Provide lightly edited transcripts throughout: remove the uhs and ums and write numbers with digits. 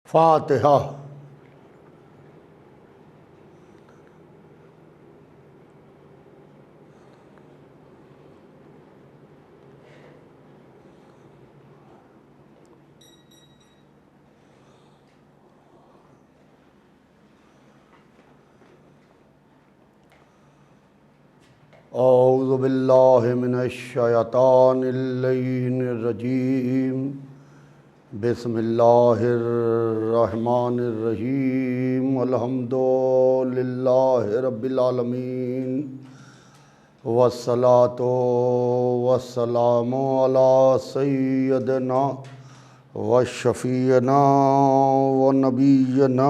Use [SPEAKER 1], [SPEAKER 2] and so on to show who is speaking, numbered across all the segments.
[SPEAKER 1] فاتحہ۔ اعوذ باللہ من الشیطان اللعین الرجیم، بسم اللہ الرحمن الرحیم، الحمد للہ رب العالمین، والصلاة والسلام علی سیدنا وشفیعنا ونبینا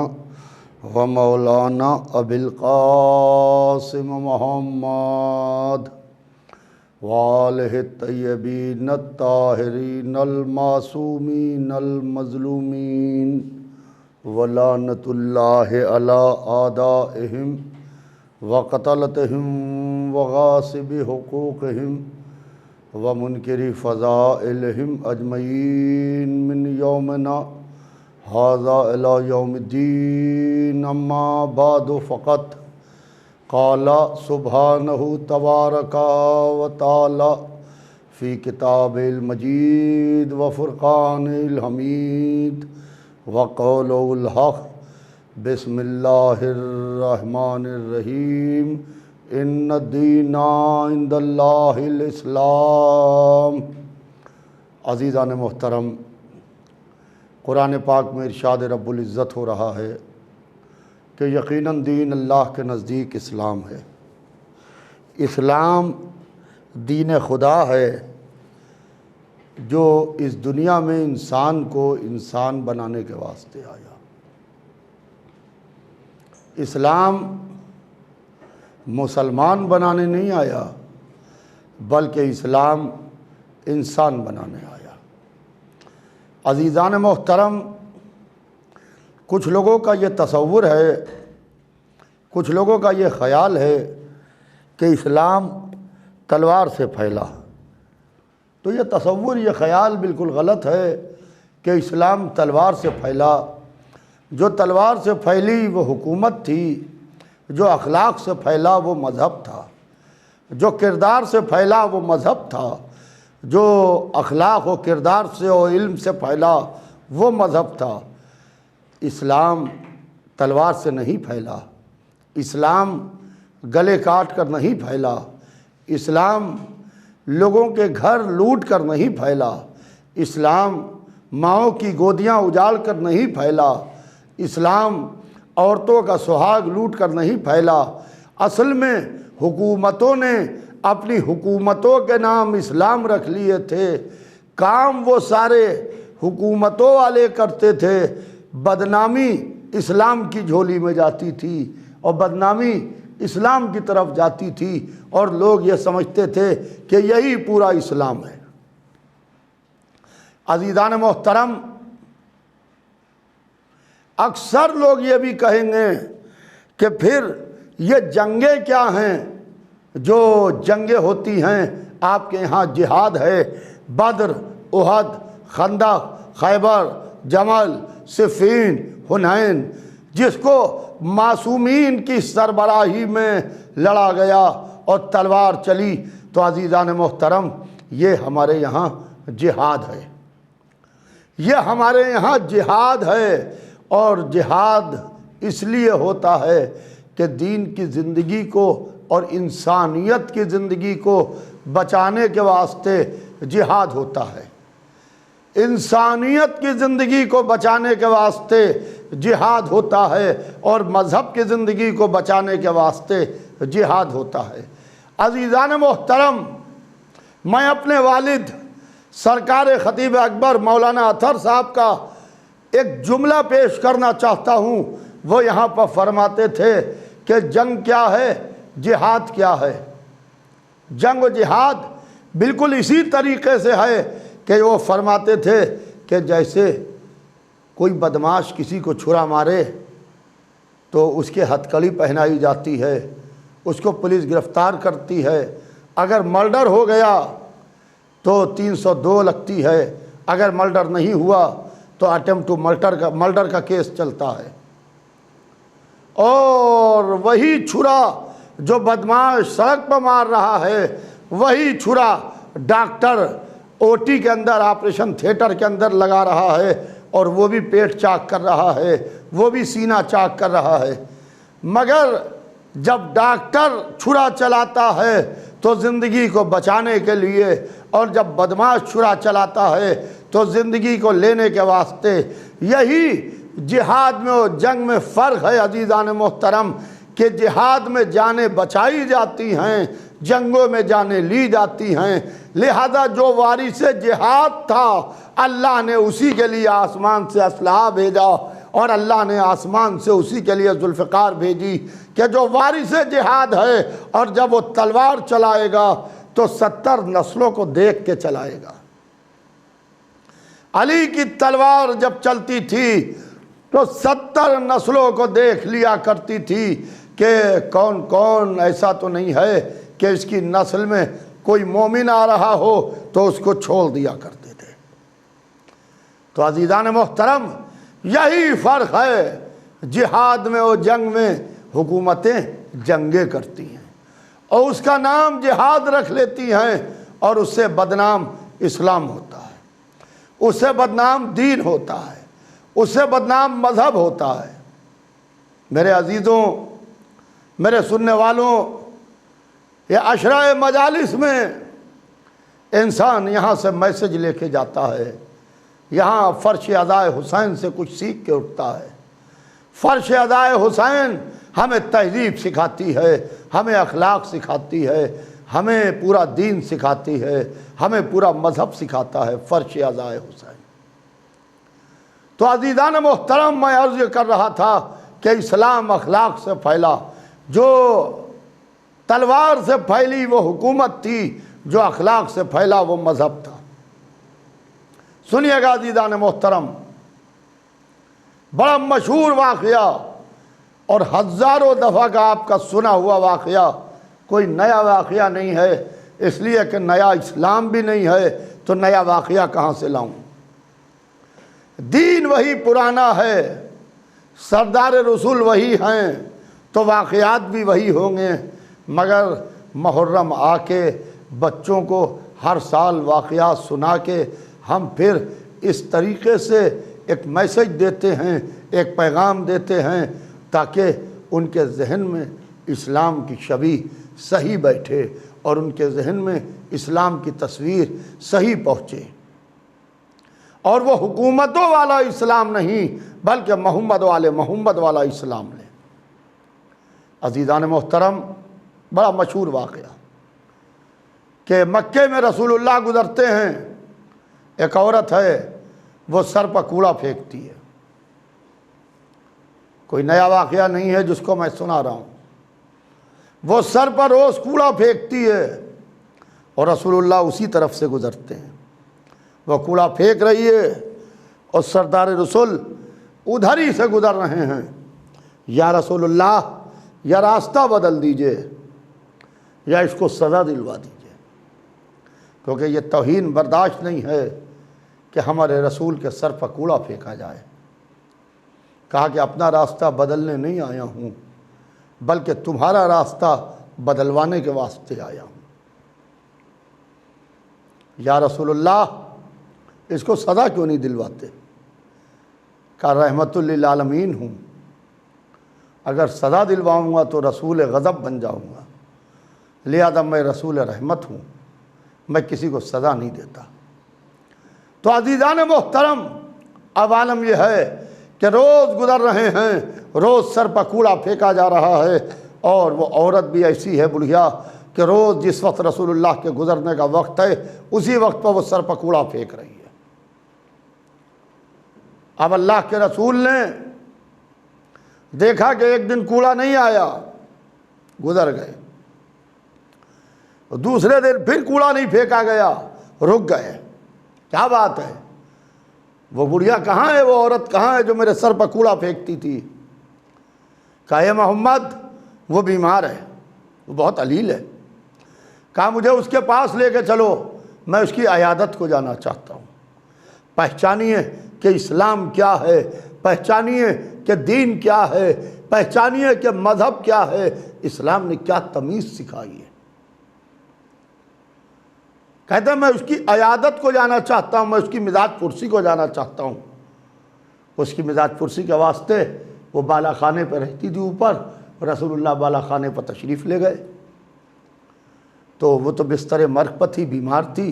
[SPEAKER 1] ومولانا ابی القاسم محمد وآلہ الطیبین الطاہرین المعصومین المظلومین، ولعنۃ اللہ علی اعدائہم وقتلتہم وغاصب حقوقہم ومنکر فضائلہم اجمعین من یومنا ھذا الی یوم الدین، اما بعد فقط قال سبحانہ تبارک و تعالی فی کتاب المجید وفرقان الحمید وقول الحق، بسم اللہ الرحمن الرحیم، ان الدین عند اللہ الاسلام۔ عزیزان محترم، قرآن پاک میں ارشاد رب العزت ہو رہا ہے کہ یقیناً دین اللہ کے نزدیک اسلام ہے۔ اسلام دین خدا ہے جو اس دنیا میں انسان کو انسان بنانے کے واسطے آیا۔ اسلام مسلمان بنانے نہیں آیا، بلکہ اسلام انسان بنانے آیا۔ عزیزان محترم، کچھ لوگوں کا یہ تصور ہے، کچھ لوگوں کا یہ خیال ہے کہ اسلام تلوار سے پھیلا، تو یہ تصور، یہ خیال بالکل غلط ہے کہ اسلام تلوار سے پھیلا۔ جو تلوار سے پھیلی وہ حکومت تھی، جو اخلاق سے پھیلا وہ مذہب تھا، جو کردار سے پھیلا وہ مذہب تھا، جو اخلاق و کردار سے اور علم سے پھیلا وہ مذہب تھا۔ اسلام تلوار سے نہیں پھیلا، اسلام گلے کاٹ کر نہیں پھیلا، اسلام لوگوں کے گھر لوٹ کر نہیں پھیلا، اسلام ماؤں کی گودیاں اجاڑ کر نہیں پھیلا، اسلام عورتوں کا سہاگ لوٹ کر نہیں پھیلا۔ اصل میں حکومتوں نے اپنی حکومتوں کے نام اسلام رکھ لیے تھے، کام وہ سارے حکومتوں والے کرتے تھے، بدنامی اسلام کی جھولی میں جاتی تھی اور بدنامی اسلام کی طرف جاتی تھی، اور لوگ یہ سمجھتے تھے کہ یہی پورا اسلام ہے۔ عزیزان محترم، اکثر لوگ یہ بھی کہیں گے کہ پھر یہ جنگیں کیا ہیں جو جنگیں ہوتی ہیں آپ کے یہاں؟ جہاد ہے، بدر، احد، خندق، خیبر، جمل، صفین، حنین، جس کو معصومین کی سربراہی میں لڑا گیا اور تلوار چلی۔ تو عزیزان محترم، یہ ہمارے یہاں جہاد ہے، یہ ہمارے یہاں جہاد ہے، اور جہاد اس لیے ہوتا ہے کہ دین کی زندگی کو اور انسانیت کی زندگی کو بچانے کے واسطے جہاد ہوتا ہے، انسانیت کی زندگی کو بچانے کے واسطے جہاد ہوتا ہے، اور مذہب کی زندگی کو بچانے کے واسطے جہاد ہوتا ہے۔ عزیزان محترم، میں اپنے والد سرکار خطیب اکبر مولانا اطہر صاحب کا ایک جملہ پیش کرنا چاہتا ہوں۔ وہ یہاں پر فرماتے تھے کہ جنگ کیا ہے، جہاد کیا ہے۔ جنگ و جہاد بالکل اسی طریقے سے ہے کہ وہ فرماتے تھے کہ جیسے کوئی بدماش کسی کو چھرا مارے تو اس کے ہتھکڑی پہنائی جاتی ہے، اس کو پولیس گرفتار کرتی ہے، اگر مرڈر ہو گیا تو 302 لگتی ہے، اگر مرڈر نہیں ہوا تو اٹیمپٹ ٹو مرڈر کا کیس چلتا ہے، اور وہی چھرا جو بدماش سڑک پر مار رہا ہے، وہی چھرا ڈاکٹر او ٹی کے اندر، آپریشن تھیٹر کے اندر لگا رہا ہے، اور وہ بھی پیٹ چاک کر رہا ہے، وہ بھی سینہ چاک کر رہا ہے۔ مگر جب ڈاکٹر چھرا چلاتا ہے تو زندگی کو بچانے کے لیے، اور جب بدماش چھرا چلاتا ہے تو زندگی کو لینے کے واسطے۔ یہی جہاد میں اور جنگ میں فرق ہے عزیزان محترم، کہ جہاد میں جانیں بچائی جاتی ہیں، جنگوں میں جانیں لی جاتی ہیں۔ لہذا جو وارث جہاد تھا، اللہ نے اسی کے لیے آسمان سے اسلحہ بھیجا، اور اللہ نے آسمان سے اسی کے لیے ذوالفقار بھیجی کہ جو وارث جہاد ہے، اور جب وہ تلوار چلائے گا تو 70 نسلوں کو دیکھ کے چلائے گا۔ علی کی تلوار جب چلتی تھی تو 70 نسلوں کو دیکھ لیا کرتی تھی کہ کون کون ایسا تو نہیں ہے کہ اس کی نسل میں کوئی مومن آ رہا ہو تو اس کو چھوڑ دیا کرتے تھے۔ تو عزیزان محترم، یہی فرق ہے، جہاد میں اور جنگ میں حکومتیں جنگیں کرتی ہیں اور اس کا نام جہاد رکھ لیتی ہیں، اور اس سے بدنام اسلام ہوتا ہے، اس سے بدنام دین ہوتا ہے، اس سے بدنام مذہب ہوتا ہے۔ میرے عزیزوں، میرے سننے والوں، یہ عشرہ مجالس میں انسان یہاں سے میسج لے کے جاتا ہے، یہاں فرش ادائے حسین سے کچھ سیکھ کے اٹھتا ہے۔ فرش ادائے حسین ہمیں تہذیب سکھاتی ہے، ہمیں اخلاق سکھاتی ہے، ہمیں پورا دین سکھاتی ہے، ہمیں پورا مذہب سکھاتا ہے فرش ادائے حسین۔ تو عزیزان محترم، میں عرض کر رہا تھا کہ اسلام اخلاق سے پھیلا، جو تلوار سے پھیلی وہ حکومت تھی، جو اخلاق سے پھیلا وہ مذہب تھا۔ سنیے گا عزیزان محترم، بڑا مشہور واقعہ اور ہزاروں دفعہ کا آپ کا سنا ہوا واقعہ، کوئی نیا واقعہ نہیں ہے، اس لیے کہ نیا اسلام بھی نہیں ہے تو نیا واقعہ کہاں سے لاؤں؟ دین وہی پرانا ہے، سردار رسول وہی ہیں، تو واقعات بھی وہی ہوں گے۔ مگر محرم آ کے بچوں کو ہر سال واقعات سنا کے ہم پھر اس طریقے سے ایک میسج دیتے ہیں، ایک پیغام دیتے ہیں، تاکہ ان کے ذہن میں اسلام کی شبیہ صحیح بیٹھے اور ان کے ذہن میں اسلام کی تصویر صحیح پہنچے، اور وہ حکومتوں والا اسلام نہیں بلکہ محمد والا اسلام لیں۔ عزیزان محترم، بڑا مشہور واقعہ کہ مکے میں رسول اللہ گزرتے ہیں، ایک عورت ہے وہ سر پر کوڑا پھینکتی ہے۔ کوئی نیا واقعہ نہیں ہے جس کو میں سنا رہا ہوں، وہ سر پر روز کوڑا پھینکتی ہے اور رسول اللہ اسی طرف سے گزرتے ہیں۔ وہ کوڑا پھینک رہی ہے اور سردار رسول ادھر ہی سے گزر رہے ہیں۔ یا رسول اللہ، یا راستہ بدل دیجئے یا اس کو سزا دلوا دیجئے، کیونکہ یہ توہین برداشت نہیں ہے کہ ہمارے رسول کے سر پر کوڑا پھینکا جائے۔ کہا کہ اپنا راستہ بدلنے نہیں آیا ہوں بلکہ تمہارا راستہ بدلوانے کے واسطے آیا ہوں۔ یا رسول اللہ، اس کو سزا کیوں نہیں دلواتے؟ کہا رحمت للعالمین ہوں، اگر سزا دلواؤں گا تو رسول غضب بن جاؤں گا، لہذا میں رسول رحمت ہوں، میں کسی کو سزا نہیں دیتا۔ تو عزیزان محترم، اب عالم یہ ہے کہ روز گزر رہے ہیں، روز سر پر کوڑا پھینکا جا رہا ہے، اور وہ عورت بھی ایسی ہے بڑھیا کہ روز جس وقت رسول اللہ کے گزرنے کا وقت ہے اسی وقت پر وہ سر پر کوڑا پھینک رہی ہے۔ اب اللہ کے رسول نے دیکھا کہ ایک دن کوڑا نہیں آیا، گزر گئے، دوسرے دن پھر کوڑا نہیں پھینکا گیا، رک گئے، کیا بات ہے؟ وہ بڑھیا کہاں ہے، وہ عورت کہاں ہے جو میرے سر پر کوڑا پھینکتی تھی؟ کہا اے محمد، وہ بیمار ہے، وہ بہت علیل ہے۔ کہا مجھے اس کے پاس لے کے چلو، میں اس کی عیادت کو جانا چاہتا ہوں۔ پہچانیے کہ اسلام کیا ہے، پہچانیے کہ دین کیا ہے، پہچانیے کہ مذہب کیا ہے، اسلام نے کیا تمیز سکھائی ہے۔ کہتے ہیں میں اس کی عیادت کو جانا چاہتا ہوں، میں اس کی مزاج پرسی کو جانا چاہتا ہوں۔ اس کی مزاج پرسی کے واسطے وہ بالا خانے پہ رہتی تھی اوپر، رسول اللہ بالا خانے پر تشریف لے گئے تو وہ تو بستر مرگ پر تھی، بیمار تھی،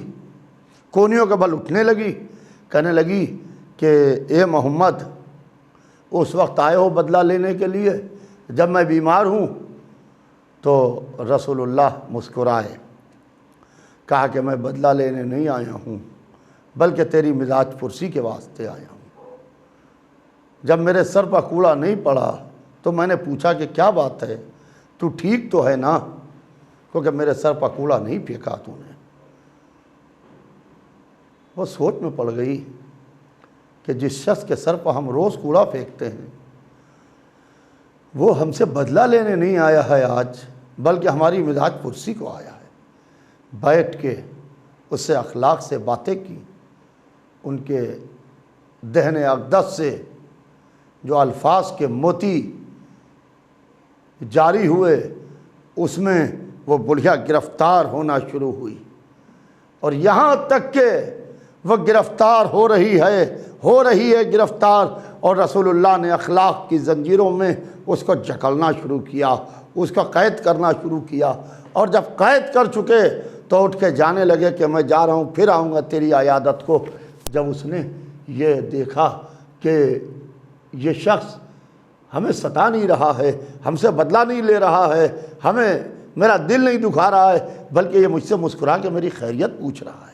[SPEAKER 1] کونیوں کے بل اٹھنے لگی، کہنے لگی کہ اے محمد اس وقت آئے ہو بدلہ لینے کے لیے جب میں بیمار ہوں؟ تو رسول اللہ مسکرائے، کہا کہ میں بدلہ لینے نہیں آیا ہوں بلکہ تیری مزاج پرسی کے واسطے آیا ہوں۔ جب میرے سر پر کوڑا نہیں پڑا تو میں نے پوچھا کہ کیا بات ہے، تو ٹھیک تو ہے نا؟ کیونکہ میرے سر پر کوڑا نہیں پھینکا تو نے۔ وہ سوچ میں پڑ گئی کہ جس شخص کے سر پر ہم روز کوڑا پھینکتے ہیں وہ ہم سے بدلہ لینے نہیں آیا ہے آج، بلکہ ہماری مزاج پرسی کو آیا ہے۔ بیٹھ کے اس سے اخلاق سے باتیں کی، ان کے دہن اقدس سے جو الفاظ کے موتی جاری ہوئے اس میں وہ بڑھیا گرفتار ہونا شروع ہوئی، اور یہاں تک کہ وہ گرفتار ہو رہی ہے گرفتار، اور رسول اللہ نے اخلاق کی زنجیروں میں اس کو جکڑنا شروع کیا، اس کو قید کرنا شروع کیا، اور جب قید کر چکے تو اٹھ کے جانے لگے کہ میں جا رہا ہوں، پھر آؤں گا تیری عیادت کو۔ جب اس نے یہ دیکھا کہ یہ شخص ہمیں ستا نہیں رہا ہے، ہم سے بدلہ نہیں لے رہا ہے، ہمیں میرا دل نہیں دکھا رہا ہے، بلکہ یہ مجھ سے مسکرا کے میری خیریت پوچھ رہا ہے،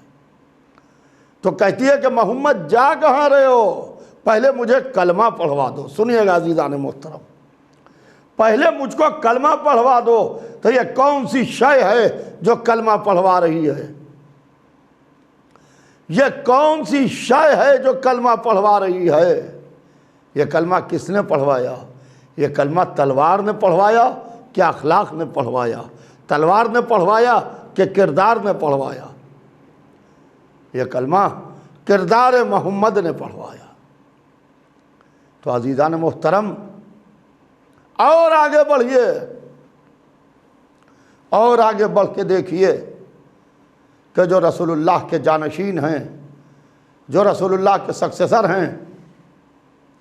[SPEAKER 1] تو کہتی ہے کہ محمد جا کہاں رہے ہو؟ پہلے مجھے کلمہ پڑھوا دو۔ سنیے گا عزیزان محترم، پہلے مجھ کو کلمہ پڑھوا دو۔ تو یہ کون سی شے ہے جو کلمہ پڑھوا رہی ہے؟ یہ کون سی شے ہے جو کلمہ پڑھوا رہی ہے؟ یہ کلمہ کس نے پڑھوایا؟ یہ کلمہ تلوار نے پڑھوایا کہ اخلاق نے پڑھوایا؟ تلوار نے پڑھوایا کہ کردار نے پڑھوایا؟ یہ کلمہ کردار محمد نے پڑھوایا۔ تو عزیزان محترم اور آگے بڑھیے، اور آگے بڑھ کے دیکھیے کہ جو رسول اللہ کے جانشین ہیں، جو رسول اللہ کے سکسیسر ہیں،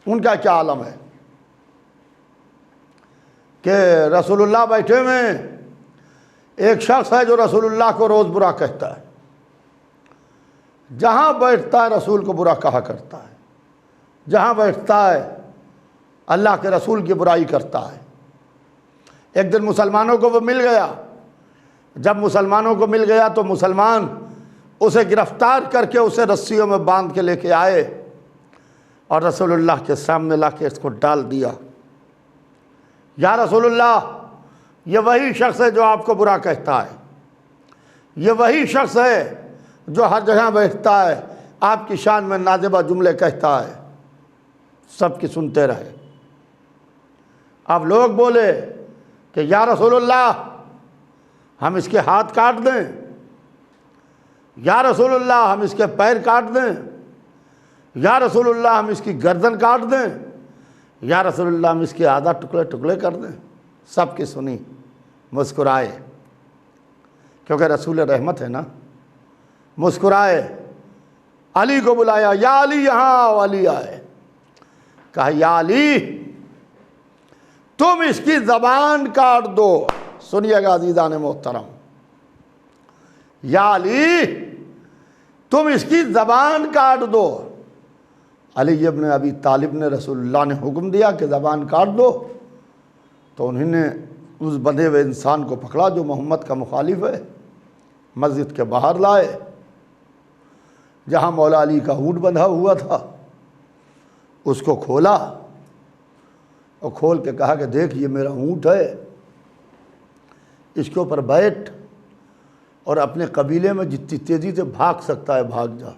[SPEAKER 1] ان کا کیا عالم ہے کہ رسول اللہ بیٹھے ہوئے، ایک شخص ہے جو رسول اللہ کو روز برا کہتا ہے، جہاں بیٹھتا ہے رسول کو برا کہا کرتا ہے، جہاں بیٹھتا ہے اللہ کے رسول کی برائی کرتا ہے۔ ایک دن مسلمانوں کو وہ مل گیا، جب مسلمانوں کو مل گیا تو مسلمان اسے گرفتار کر کے اسے رسیوں میں باندھ کے لے کے آئے اور رسول اللہ کے سامنے لا کے اس کو ڈال دیا۔ یا رسول اللہ، یہ وہی شخص ہے جو آپ کو برا کہتا ہے، یہ وہی شخص ہے جو ہر جگہ بیٹھتا ہے آپ کی شان میں نازیبہ جملے کہتا ہے۔ سب کی سنتے رہے۔ اب لوگ بولے کہ یا رسول اللہ ہم اس کے ہاتھ کاٹ دیں، یا رسول اللہ ہم اس کے پیر کاٹ دیں، یا رسول اللہ ہم اس کی گردن کاٹ دیں، یا رسول اللہ ہم اس کے آدھا ٹکڑے ٹکڑے کر دیں۔ سب کی سنی، مسکرائے، کیونکہ رسول رحمت ہے نا۔ مسکرائے، علی کو بلایا، یا علی یہاں آؤ۔ علی آئے، کہا یا علی تم اس کی زبان کاٹ دو۔ سنیے گا عزیزان محترم، یا علی تم اس کی زبان کاٹ دو۔ علی ابن ابی طالب نے رسول اللہ نے حکم دیا کہ زبان کاٹ دو، تو انہوں نے اس بندھے ہوئے انسان کو پکڑا جو محمد کا مخالف ہے، مسجد کے باہر لائے جہاں مولا علی کا اونٹ بندھا ہوا تھا، اس کو کھولا اور کھول کے کہا کہ دیکھ یہ میرا اونٹ ہے، اس کے اوپر بیٹھ اور اپنے قبیلے میں جتنی تیزی سے بھاگ سکتا ہے بھاگ جا۔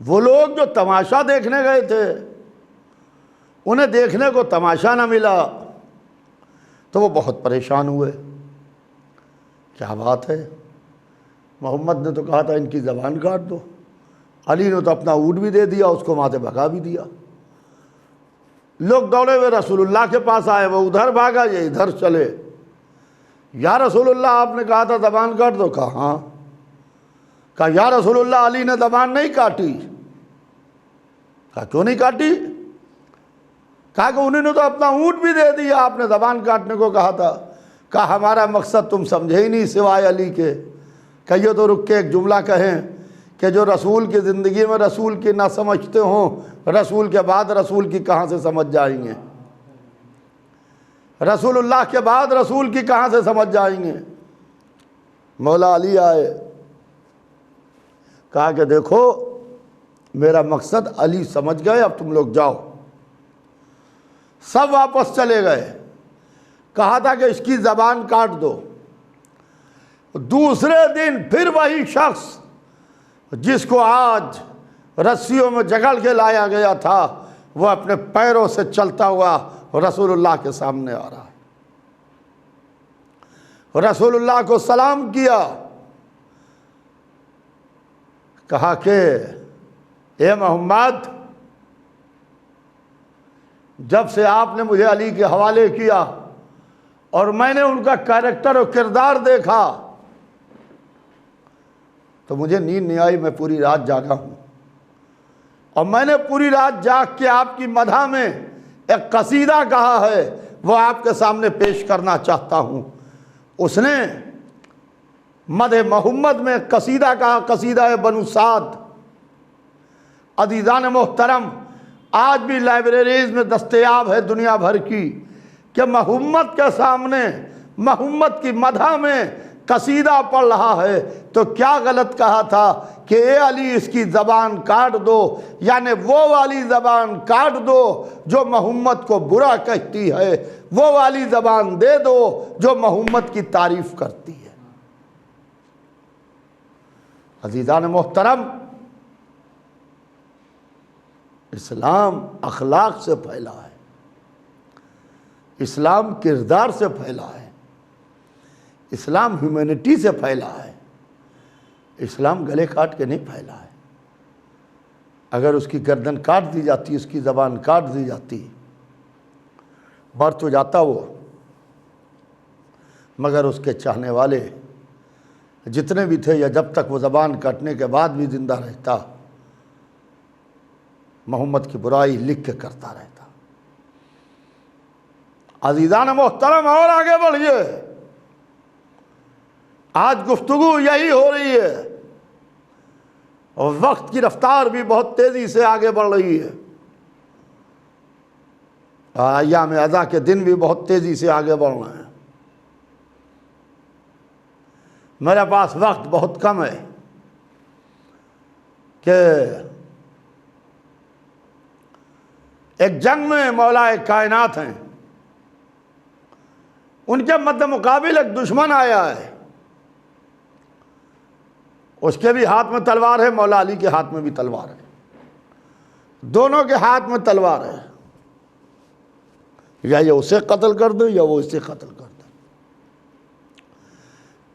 [SPEAKER 1] وہ لوگ جو تماشا دیکھنے گئے تھے انہیں دیکھنے کو تماشا نہ ملا تو وہ بہت پریشان ہوئے، کیا بات ہے، محمد نے تو کہا تھا ان کی زبان کاٹ دو، علی نے تو اپنا اونٹ بھی دے دیا، اس کو وہاں سے بھگا بھی دیا۔ لوگ دوڑے ہوئے رسول اللہ کے پاس آئے، وہ ادھر بھاگا، یہ ادھر چلے۔ یا رسول اللہ آپ نے کہا تھا زبان کاٹ دو، کہا ہاں۔ کہا یا رسول اللہ علی نے زبان نہیں کاٹی۔ کہا کیوں نہیں کاٹی؟ کہا کہ انہوں نے تو اپنا اونٹ بھی دے دیا، آپ نے زبان کاٹنے کو کہا تھا۔ کہا ہمارا مقصد تم سمجھے ہی نہیں سوائے علی کے۔ کہ یہ تو رک کے ایک جملہ کہیں کہ جو رسول کی زندگی میں رسول کی نہ سمجھتے ہوں، رسول کے بعد رسول کی کہاں سے سمجھ جائیں گے؟ رسول اللہ کے بعد رسول کی کہاں سے سمجھ جائیں گے؟ مولا علی آئے، کہا کہ دیکھو میرا مقصد علی سمجھ گئے، اب تم لوگ جاؤ۔ سب واپس چلے گئے۔ کہا تھا کہ اس کی زبان کاٹ دو۔ دوسرے دن پھر وہی شخص جس کو آج رسیوں میں جگڑ کے لایا گیا تھا، وہ اپنے پیروں سے چلتا ہوا رسول اللہ کے سامنے آ رہا ہے۔ رسول اللہ کو سلام کیا، کہا کہ اے محمد، جب سے آپ نے مجھے علی کے حوالے کیا اور میں نے ان کا کیریکٹر اور کردار دیکھا تو مجھے نیند نہیں آئی، میں پوری رات جاگا ہوں، اور میں نے پوری رات جاگ کے آپ کی مدح میں ایک قصیدہ کہا ہے، وہ آپ کے سامنے پیش کرنا چاہتا ہوں۔ اس نے مدح محمد میں قصیدہ کہا، قصیدہ بنو سعد۔ عزیزان محترم، آج بھی لائبریریز میں دستیاب ہے دنیا بھر کی، کہ محمد کے سامنے محمد کی مدح میں قصیدہ پڑھ رہا ہے تو کیا غلط کہا تھا کہ اے علی اس کی زبان کاٹ دو، یعنی وہ والی زبان کاٹ دو جو محمد کو برا کہتی ہے، وہ والی زبان دے دو جو محمد کی تعریف کرتی ہے۔ عزیزان محترم، اسلام اخلاق سے پھیلا ہے، اسلام کردار سے پھیلا ہے، اسلام ہیومینٹی سے پھیلا ہے، اسلام گلے کاٹ کے نہیں پھیلا ہے۔ اگر اس کی گردن کاٹ دی جاتی، اس کی زبان کاٹ دی جاتی، مر تو جاتا وہ، مگر اس کے چاہنے والے جتنے بھی تھے، یا جب تک وہ زبان کاٹنے کے بعد بھی زندہ رہتا، محمد کی برائی لکھ کے کرتا رہتا۔ عزیزان محترم، اور آگے بڑھیے، آج گفتگو یہی ہو رہی ہے، اور وقت کی رفتار بھی بہت تیزی سے آگے بڑھ رہی ہے، ایام عزا کے دن بھی بہت تیزی سے آگے بڑھ رہے ہیں۔ میرے پاس وقت بہت کم ہے کہ ایک جنگ میں مولا کائنات ہیں، ان کے مد مقابل ایک دشمن آیا ہے، اس کے بھی ہاتھ میں تلوار ہے، مولا علی کے ہاتھ میں بھی تلوار ہے، دونوں کے ہاتھ میں تلوار ہے، یا یہ اسے قتل کر دے یا وہ اسے قتل کر دے۔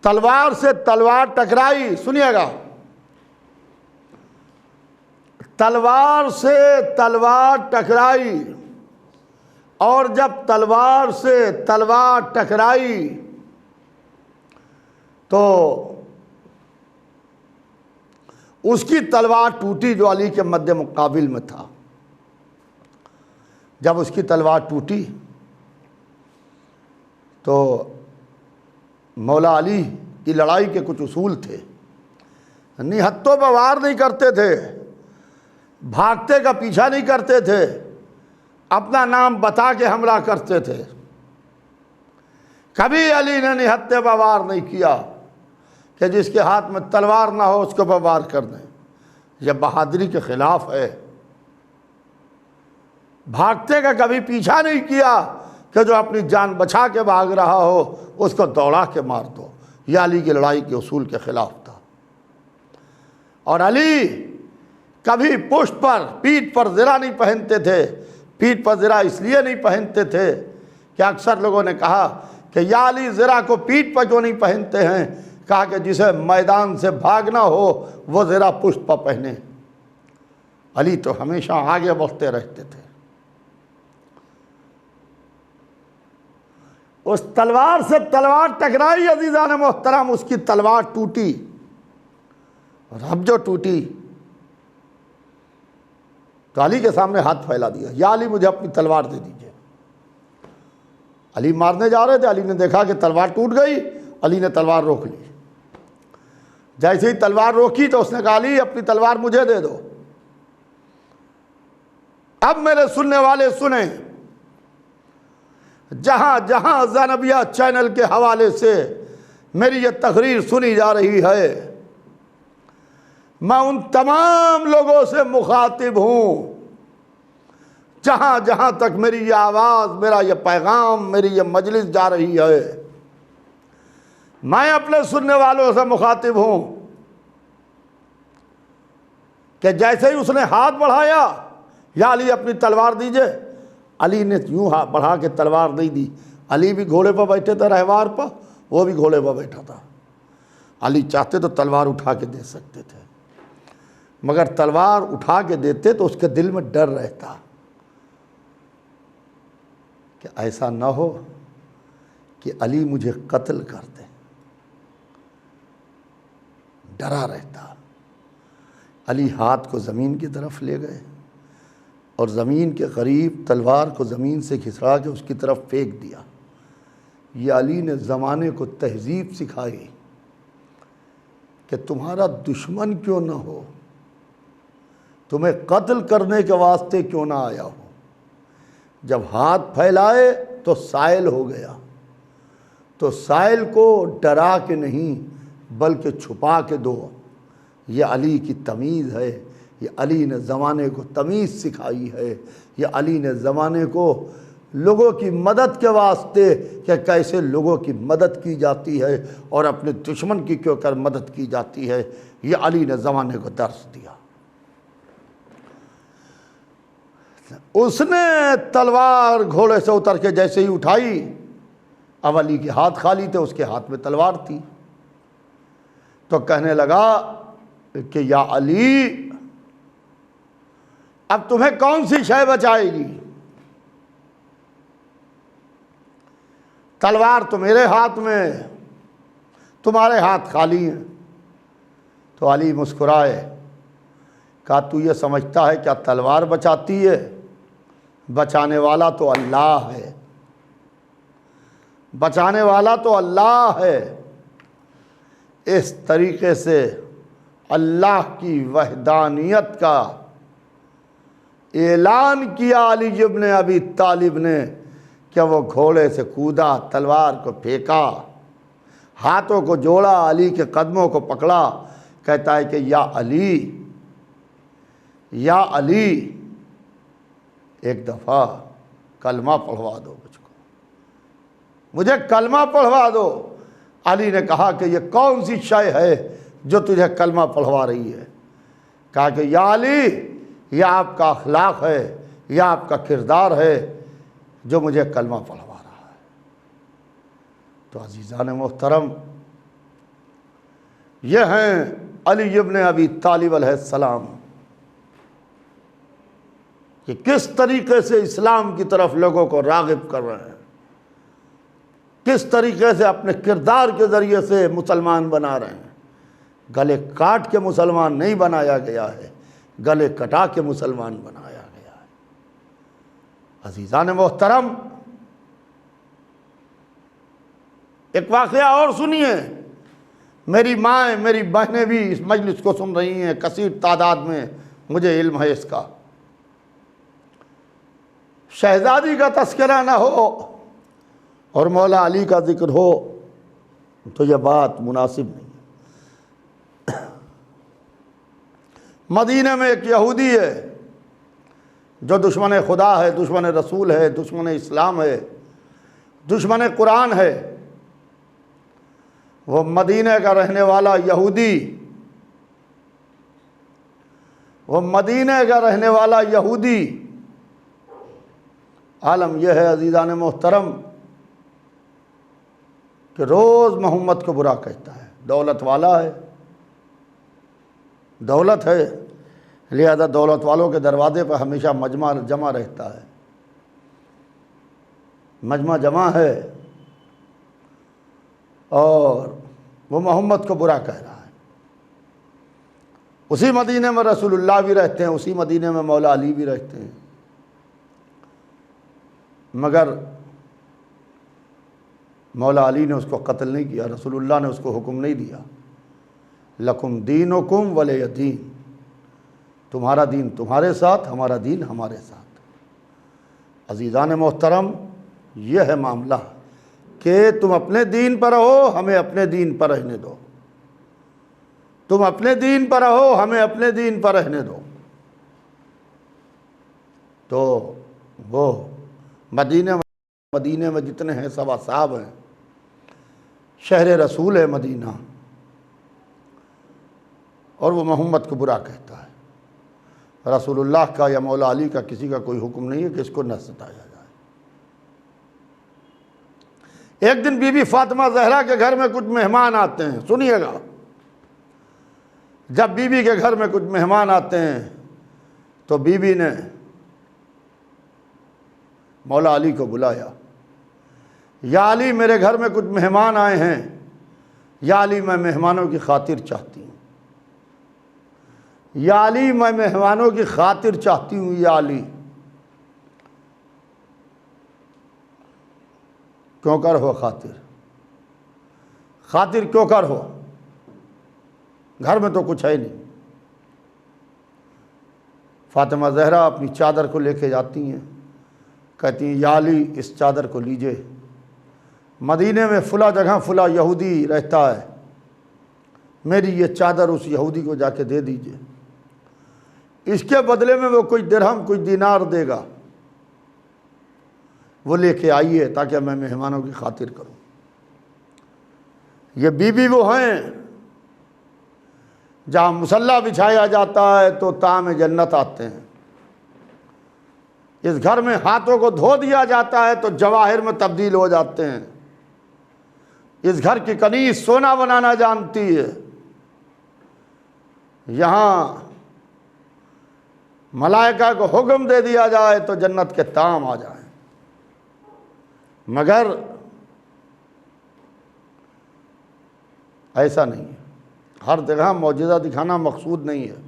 [SPEAKER 1] تلوار سے تلوار ٹکرائی، سنیے گا، تلوار سے تلوار ٹکرائی، اور جب تلوار سے تلوار ٹکرائی تو اس کی تلوار ٹوٹی جو علی کے مد مقابل میں تھا۔ جب اس کی تلوار ٹوٹی تو مولا علی کی لڑائی کے کچھ اصول تھے، نہتوں پہ وار نہیں کرتے تھے، بھاگتے کا پیچھا نہیں کرتے تھے، اپنا نام بتا کے حملہ کرتے تھے۔ کبھی علی نے نہتے پہ وار نہیں کیا کہ جس کے ہاتھ میں تلوار نہ ہو اس کو پہ وار کر دیں، یہ بہادری کے خلاف ہے۔ بھاگتے کا کبھی پیچھا نہیں کیا کہ جو اپنی جان بچا کے بھاگ رہا ہو اس کو دوڑا کے مار دو، یہ علی کی لڑائی کے اصول کے خلاف تھا۔ اور علی کبھی پشت پر، پیٹھ پر زرہ نہیں پہنتے تھے۔ پیٹھ پر زرہ اس لیے نہیں پہنتے تھے کہ اکثر لوگوں نے کہا کہ یا علی زرہ کو پیٹھ پر کیوں نہیں پہنتے ہیں؟ کہا کہ جسے میدان سے بھاگنا ہو وہ زیرہ پشت پر پہنے۔ علی تو ہمیشہ آگے بڑھتے رہتے تھے۔ اس تلوار سے تلوار ٹکرائی عزیزان محترم، اس کی تلوار ٹوٹی، اور اب جو ٹوٹی تو علی کے سامنے ہاتھ پھیلا دیا، یا علی مجھے اپنی تلوار دے دیجئے۔ علی مارنے جا رہے تھے، علی نے دیکھا کہ تلوار ٹوٹ گئی، علی نے تلوار روک لی۔ جیسے ہی تلوار روکی تو اس نے کہا علی اپنی تلوار مجھے دے دو۔ اب میرے سننے والے سنیں، جہاں جہاں زینبیہ چینل کے حوالے سے میری یہ تقریر سنی جا رہی ہے، میں ان تمام لوگوں سے مخاطب ہوں جہاں جہاں تک میری یہ آواز، میرا یہ پیغام، میری یہ مجلس جا رہی ہے، میں اپنے سننے والوں سے مخاطب ہوں کہ جیسے ہی اس نے ہاتھ بڑھایا، یا علی اپنی تلوار دیجئے، علی نے یوں ہاتھ بڑھا کے تلوار نہیں دی۔ علی بھی گھوڑے پر بیٹھے تھے رہوار پر، وہ بھی گھوڑے پر بیٹھا تھا۔ علی چاہتے تو تلوار اٹھا کے دے سکتے تھے، مگر تلوار اٹھا کے دیتے تو اس کے دل میں ڈر رہتا کہ ایسا نہ ہو کہ علی مجھے قتل کر دے، ڈرا رہتا۔ علی ہاتھ کو زمین کی طرف لے گئے اور زمین کے قریب تلوار کو زمین سے کھسرا کے اس کی طرف پھینک دیا۔ یہ علی نے زمانے کو تہذیب سکھائی کہ تمہارا دشمن کیوں نہ ہو، تمہیں قتل کرنے کے واسطے کیوں نہ آیا ہو، جب ہاتھ پھیلائے تو سائل ہو گیا، تو سائل کو ڈرا کے نہیں بلکہ چھپا کے دو۔ یہ علی کی تمیز ہے، یہ علی نے زمانے کو تمیز سکھائی ہے، یہ علی نے زمانے کو لوگوں کی مدد کے واسطے کہ کیسے لوگوں کی مدد کی جاتی ہے اور اپنے دشمن کی کیوں کر مدد کی جاتی ہے، یہ علی نے زمانے کو درس دیا۔ اس نے تلوار گھوڑے سے اتر کے جیسے ہی اٹھائی، اب علی کے ہاتھ خالی تھے، اس کے ہاتھ میں تلوار تھی، تو کہنے لگا کہ یا علی اب تمہیں کون سی شے بچائے گی؟ تلوار تو میرے ہاتھ میں، تمہارے ہاتھ خالی ہیں۔ تو علی مسکرائے، کہا تو یہ سمجھتا ہے کیا تلوار بچاتی ہے؟ بچانے والا تو اللہ ہے، بچانے والا تو اللہ ہے۔ اس طریقے سے اللہ کی وحدانیت کا اعلان کیا علی ابن ابی طالب نے کہ وہ گھوڑے سے کودا، تلوار کو پھینکا، ہاتھوں کو جوڑا، علی کے قدموں کو پکڑا، کہتا ہے کہ یا علی، یا علی ایک دفعہ کلمہ پڑھوا دو مجھ کو، مجھے کلمہ پڑھوا دو۔ علی نے کہا کہ یہ کون سی شے ہے جو تجھے کلمہ پڑھوا رہی ہے؟ کہا کہ یا علی یہ آپ کا اخلاق ہے، یہ آپ کا کردار ہے جو مجھے کلمہ پڑھوا رہا ہے۔ تو عزیزان محترم، یہ ہیں علی ابن ابی طالب علیہ السلام، کہ کس طریقے سے اسلام کی طرف لوگوں کو راغب کر رہے ہیں، کس طریقے سے اپنے کردار کے ذریعے سے مسلمان بنا رہے ہیں۔ گلے کاٹ کے مسلمان نہیں بنایا گیا ہے، گلے کٹا کے مسلمان بنایا گیا ہے۔ عزیزان محترم، ایک واقعہ اور سنیے، میری مائیں، میری بہنیں بھی اس مجلس کو سن رہی ہیں کثیر تعداد میں، مجھے علم ہے اس کا۔ شہزادی کا تذکرہ نہ ہو اور مولا علی کا ذکر ہو تو یہ بات مناسب نہیں۔ مدینہ میں ایک یہودی ہے جو دشمن خدا ہے، دشمن رسول ہے، دشمن اسلام ہے، دشمن قرآن ہے۔ وہ مدینہ کا رہنے والا یہودی، وہ مدینہ کا رہنے والا یہودی، عالم یہ ہے عزیزان محترم کہ روز محمد کو برا کہتا ہے، دولت والا ہے، دولت ہے، لہذا دولت والوں کے دروازے پر ہمیشہ مجمع جمع رہتا ہے، مجمع جمع ہے، اور وہ محمد کو برا کہہ رہا ہے۔ اسی مدینے میں رسول اللہ بھی رہتے ہیں، اسی مدینے میں مولا علی بھی رہتے ہیں، مگر مولا علی نے اس کو قتل نہیں کیا، رسول اللہ نے اس کو حکم نہیں دیا، لکم دینکم ولی دین، تمہارا دین تمہارے ساتھ، ہمارا دین ہمارے ساتھ۔ عزیزان محترم، یہ ہے معاملہ کہ تم اپنے دین پر رہو، ہمیں اپنے دین پر رہنے دو، تم اپنے دین پر رہو، ہمیں اپنے دین پر رہنے دو۔ تو وہ مدینے میں جتنے ہیں سب اصحاب ہیں، شہر رسول ہے مدینہ، اور وہ محمد کو برا کہتا ہے۔ رسول اللہ کا یا مولا علی کا کسی کا کوئی حکم نہیں ہے کہ اس کو نہ ستایا جائے۔ ایک دن بی بی فاطمہ زہرا کے گھر میں کچھ مہمان آتے ہیں، سنیے گا، جب بی بی کے گھر میں کچھ مہمان آتے ہیں تو بی بی نے مولا علی کو بلایا، یا علی میرے گھر میں کچھ مہمان آئے ہیں، یا علی میں مہمانوں کی خاطر چاہتی ہوں، یا علی میں مہمانوں کی خاطر چاہتی ہوں، یا علی کیوں کر ہو خاطر، خاطر کیوں کر ہو، گھر میں تو کچھ ہے نہیں۔ فاطمہ زہرا اپنی چادر کو لے کے جاتی ہیں، کہتی ہیں یا علی اس چادر کو لیجئے، مدینے میں فلاں جگہ فلاں یہودی رہتا ہے، میری یہ چادر اس یہودی کو جا کے دے دیجئے، اس کے بدلے میں وہ کچھ درہم کچھ دینار دے گا، وہ لے کے آئیے تاکہ میں مہمانوں کی خاطر کروں۔ یہ بی بی وہ ہیں جہاں مصلی بچھایا جاتا ہے تو طعام جنت آتے ہیں، اس گھر میں ہاتھوں کو دھو دیا جاتا ہے تو جواہر میں تبدیل ہو جاتے ہیں، اس گھر کی کنیز سونا بنانا جانتی ہے، یہاں ملائکہ کو حکم دے دیا جائے تو جنت کے طعام آ جائیں، مگر ایسا نہیں ہے، ہر جگہ معجزہ دکھانا مقصود نہیں ہے،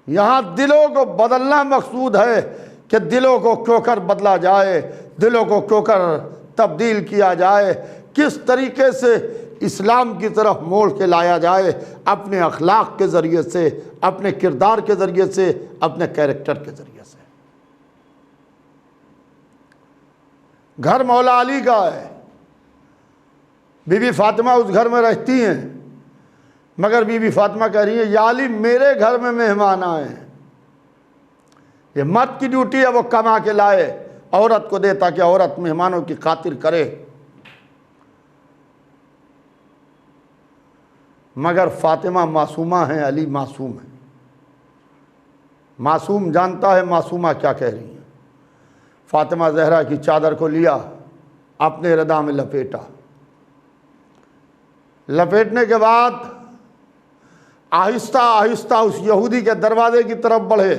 [SPEAKER 1] یہاں دلوں کو بدلنا مقصود ہے کہ دلوں کو کیوں کر بدلا جائے، دلوں کو کیوں کر تبدیل کیا جائے، کس طریقے سے اسلام کی طرف موڑ کے لایا جائے، اپنے اخلاق کے ذریعے سے، اپنے کردار کے ذریعے سے، اپنے کیریکٹر کے ذریعے سے۔ گھر مولا علی کا ہے، بی بی فاطمہ اس گھر میں رہتی ہیں، مگر بی بی فاطمہ کہہ رہی ہیں یا علی میرے گھر میں مہمان آئے ہیں، یہ مرد کی ڈیوٹی ہے وہ کما کے لائے عورت کو دے تاکہ عورت مہمانوں کی خاطر کرے، مگر فاطمہ معصومہ ہیں، علی معصوم ہے، معصوم جانتا ہے معصومہ کیا کہہ رہی ہیں۔ فاطمہ زہرا کی چادر کو لیا، اپنے ردا میں لپیٹا، لپیٹنے کے بعد آہستہ آہستہ اس یہودی کے دروازے کی طرف بڑھے،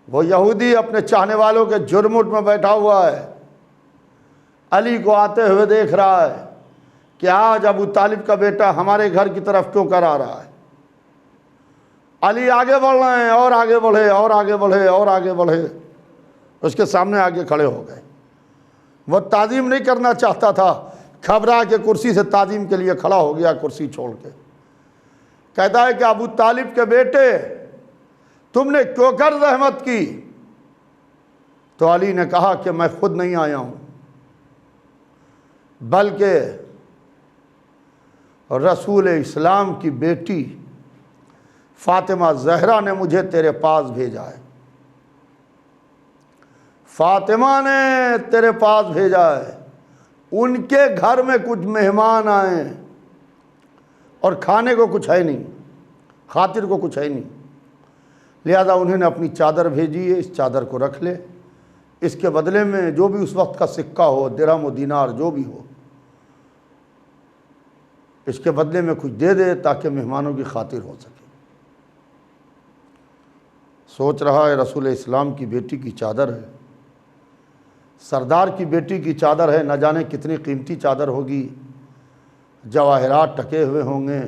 [SPEAKER 1] وہ یہودی اپنے چاہنے والوں کے جرمٹ میں بیٹھا ہوا ہے، علی کو آتے ہوئے دیکھ رہا ہے کہ آج ابو طالب کا بیٹا ہمارے گھر کی طرف کیوں کر آ رہا ہے۔ علی آگے بڑھ رہے ہیں، اور آگے بڑھے اور آگے بڑھے اور آگے بڑھے، اس کے سامنے آگے کھڑے ہو گئے۔ وہ تعظیم نہیں کرنا چاہتا تھا، گھبرا کے کرسی سے تعظیم کے لیے کھڑا ہو گیا، کرسی چھوڑ کے کہتا ہے کہ ابو طالب کے بیٹے تم نے کیوں کر زحمت کی؟ تو علی نے کہا کہ میں خود نہیں آیا ہوں، بلکہ رسول اسلام کی بیٹی فاطمہ زہرا نے مجھے تیرے پاس بھیجا ہے، فاطمہ نے تیرے پاس بھیجا ہے، ان کے گھر میں کچھ مہمان آئے ہیں اور کھانے کو کچھ ہے نہیں، خاطر کو کچھ ہے نہیں، لہذا انہوں نے اپنی چادر بھیجی ہے، اس چادر کو رکھ لے، اس کے بدلے میں جو بھی اس وقت کا سکہ ہو، درہم و دینار جو بھی ہو، اس کے بدلے میں کچھ دے دے تاکہ مہمانوں کی خاطر ہو سکے۔ سوچ رہا ہے رسول اسلام کی بیٹی کی چادر ہے، سردار کی بیٹی کی چادر ہے، نہ جانے کتنی قیمتی چادر ہوگی، جواہرات ٹکے ہوئے ہوں گے،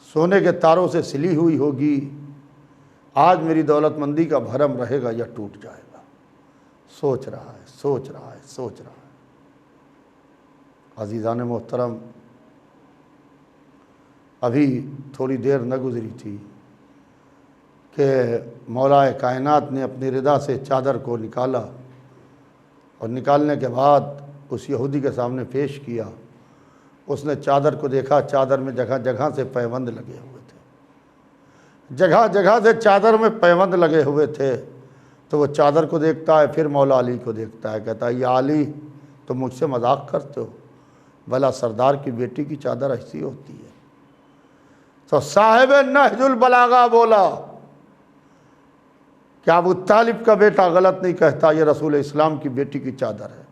[SPEAKER 1] سونے کے تاروں سے سلی ہوئی ہوگی۔ آج میری دولت مندی کا بھرم رہے گا یا ٹوٹ جائے گا۔ سوچ رہا ہے، سوچ رہا ہے، سوچ رہا ہے۔ عزیزان محترم، ابھی تھوڑی دیر نہ گزری تھی کہ مولا کائنات نے اپنی رضا سے چادر کو نکالا، اور نکالنے کے بعد اس یہودی کے سامنے پیش کیا۔ اس نے چادر کو دیکھا، چادر میں جگہ جگہ سے پیوند لگے ہوئے تھے، جگہ جگہ سے چادر میں پیوند لگے ہوئے تھے۔ تو وہ چادر کو دیکھتا ہے، پھر مولا علی کو دیکھتا ہے، کہتا ہے یا علی تم مجھ سے مذاق کرتے ہو، بھلا سردار کی بیٹی کی چادر ایسی ہوتی ہے؟ تو صاحب نہج البلاغہ بولا کہ ابو طالب کا بیٹا غلط نہیں کہتا، یہ رسول اسلام کی بیٹی کی چادر ہے۔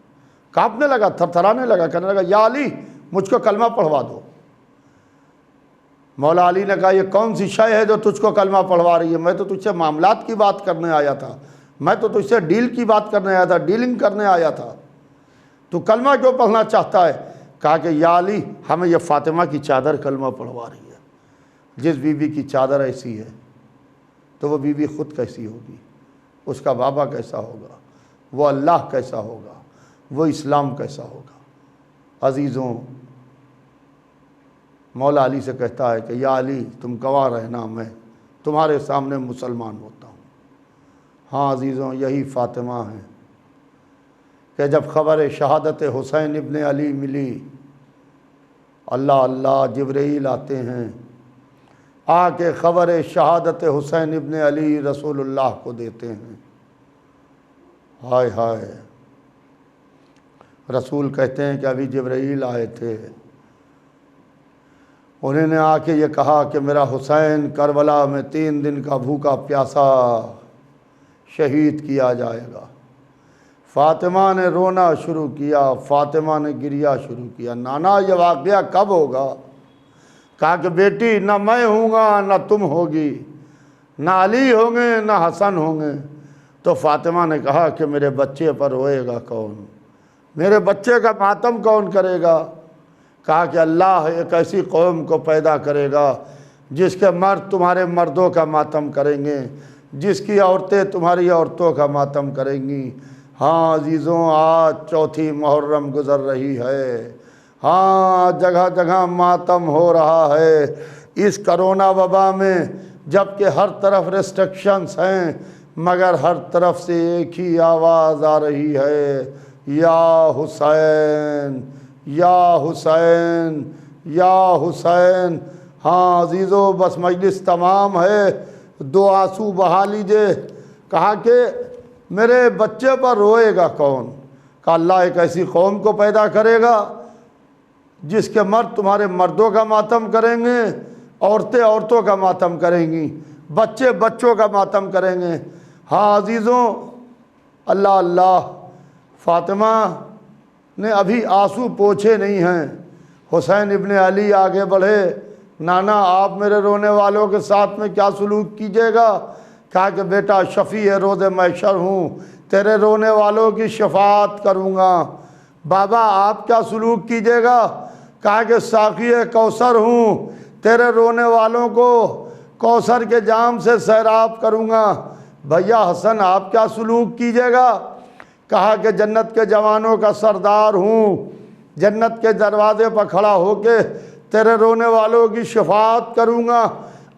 [SPEAKER 1] کانپنے لگا، تھرتھرانے لگا، کہنے لگا یا علی مجھ کو کلمہ پڑھوا دو۔ مولا علی نے کہا یہ کون سی شے ہے جو تجھ کو کلمہ پڑھوا رہی ہے؟ میں تو تجھ سے معاملات کی بات کرنے آیا تھا، میں تو تجھ سے ڈیل کی بات کرنے آیا تھا، ڈیلنگ کرنے آیا تھا، تو کلمہ کیوں پڑھنا چاہتا ہے؟ کہا کہ یا علی ہمیں یہ فاطمہ کی چادر کلمہ پڑھوا رہی ہے۔ جس بی بی کی چادر ایسی ہے تو وہ بی بی خود کیسی ہوگی، اس کا بابا کیسا ہوگا، وہ اللہ کیسا ہوگا، وہ اسلام کیسا ہوگا۔ عزیزوں، مولا علی سے کہتا ہے کہ یا علی تم گواہ رہنا، میں تمہارے سامنے مسلمان ہوتا ہوں۔ ہاں عزیزوں، یہی فاطمہ ہیں کہ جب خبر شہادت حسین ابن علی ملی، اللہ اللہ جبرائیل آتے ہیں، آ کے خبر شہادت حسین ابن علی رسول اللہ کو دیتے ہیں۔ ہائے ہائے، رسول کہتے ہیں کہ ابھی جبرائیل آئے تھے، انہوں نے آ کے یہ کہا کہ میرا حسین کربلا میں 3 دن کا بھوکا پیاسا شہید کیا جائے گا۔ فاطمہ نے رونا شروع کیا، فاطمہ نے گریا شروع کیا۔ نانا یہ واقعہ کب ہوگا؟ کہا کہ بیٹی نہ میں ہوں گا نہ تم ہوگی، نہ علی ہوں گے نہ حسن ہوں گے۔ تو فاطمہ نے کہا کہ میرے بچے پر روئے گا کون؟ میرے بچے کا ماتم کون کرے گا؟ کہا کہ اللہ ایک ایسی قوم کو پیدا کرے گا جس کے مرد تمہارے مردوں کا ماتم کریں گے، جس کی عورتیں تمہاری عورتوں کا ماتم کریں گی۔ ہاں عزیزوں، آج 4 محرم گزر رہی ہے، ہاں جگہ جگہ ماتم ہو رہا ہے اس کرونا وبا میں، جبکہ ہر طرف ریسٹرکشنز ہیں، مگر ہر طرف سے ایک ہی آواز آ رہی ہے، یا حسین یا حسین یا حسین۔ ہاں عزیزو، بس مجلس تمام ہے، 2 آنسو بہا لیجئے۔ کہا کہ میرے بچے پر روئے گا کون؟ کہا اللہ ایک ایسی قوم کو پیدا کرے گا جس کے مرد تمہارے مردوں کا ماتم کریں گے، عورتیں عورتوں کا ماتم کریں گی، بچے بچوں کا ماتم کریں گے۔ ہاں عزیزوں، اللہ اللہ، فاطمہ نے ابھی آنسو پوچھے نہیں ہیں، حسین ابن علی آگے بڑھے، نانا آپ میرے رونے والوں کے ساتھ میں کیا سلوک کیجیے گا؟ کہا کہ بیٹا شفیع روز محشر ہوں، تیرے رونے والوں کی شفاعت کروں گا۔ بابا آپ کیا سلوک کیجیے گا؟ کہا کہ ساقی کوثر ہوں، تیرے رونے والوں کو کوثر کے جام سے سیراب کروں گا۔ بھیا حسن آپ کیا سلوک کیجیے گا؟ کہا کہ جنت کے جوانوں کا سردار ہوں، جنت کے دروازے پر کھڑا ہو کے تیرے رونے والوں کی شفاعت کروں گا۔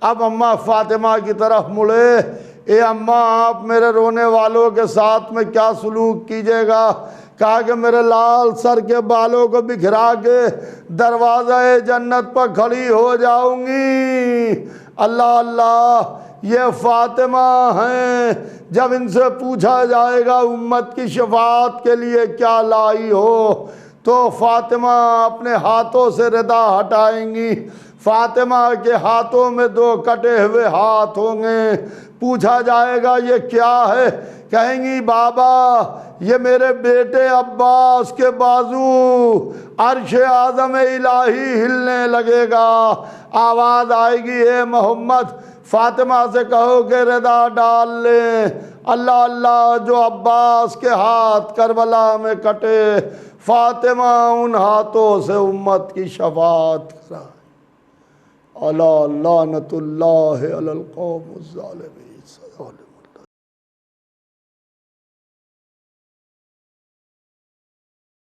[SPEAKER 1] اب اماں فاطمہ کی طرف مڑے، اے اماں آپ میرے رونے والوں کے ساتھ میں کیا سلوک کیجیے گا؟ کہا کہ میرے لال سر کے بالوں کو بکھرا کے دروازہ جنت پر کھڑی ہو جاؤں گی۔ اللہ اللہ، یہ فاطمہ ہیں، جب ان سے پوچھا جائے گا امت کی شفاعت کے لیے کیا لائی ہو، تو فاطمہ اپنے ہاتھوں سے ردا ہٹائیں گی، فاطمہ کے ہاتھوں میں 2 کٹے ہوئے ہاتھ ہوں گے، پوچھا جائے گا یہ کیا ہے؟ کہیں گی بابا یہ میرے بیٹے عباس کے بازو، عرش اعظم الہی ہلنے لگے گا، آواز آئے گی اے محمد فاطمہ سے کہو کہ رضا ڈال لیں، اللہ اللہ جو عباس کے ہاتھ کربلا میں کٹے فاطمہ ان ہاتھوں سے امت کی شفاعت کرائے۔ الا لعنت اللہ علی القوم الظالمین۔